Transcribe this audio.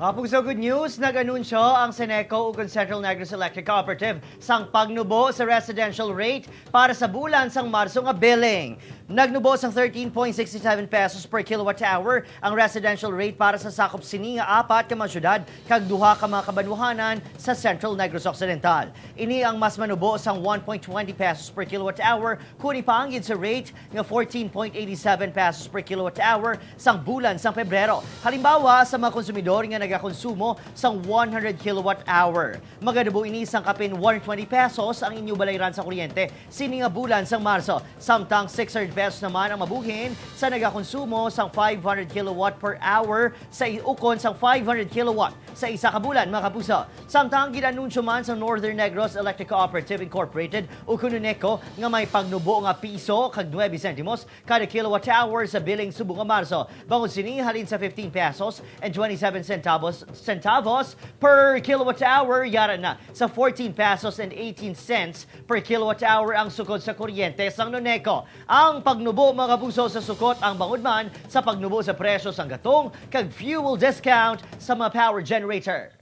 So good news, nag-anunsyo ang CENECO ug Central Negros Electric Cooperative sang pagnubo sa residential rate para sa bulan sang Marso nga billing. Nagnubo sang 13.67 pesos per kilowatt hour ang residential rate para sa sakop sini nga 4 ka mga syudad kag 2 ka mga kabanwahanan sa Central Negros Occidental. Ini ang mas manubo sang 1.20 pesos per kilowatt hour kuni paanggid sa rate nga 14.87 pesos per kilowatt hour sang bulan sang Pebrero. Halimbawa sa mga konsumidor nga nagakonsumo sang 100 kilowatt hour. Magadubo ini sang kapin 120 pesos ang inyo Balayran sa Kuryente sini nga bulan sang Marso. Samtang 600 pesos naman ang mabuhin sa nagakonsumo sang 500 kilowatt per hour sa ukon sang 500 kilowatt sa isa ka bulan mga kapuso. Samtang ginanunsyo man sa Northern Negros Electric Cooperative Incorporated o NONECO nga may pagnubo nga piso kag 9 sentimos kada kilowatt hour sa billing subong nga Marso. Bangod sini halin sa 15 pesos and 27 centavos per kilowatt hour yara na sa 14 pesos and 18 cents per kilowatt hour ang sukod sa kuryente sang NONECO. Ang pagnubo mga kapuso sa sukot ang bangod man sa pagnubo sa presyo sang gatong kag fuel discount sa mga power generator.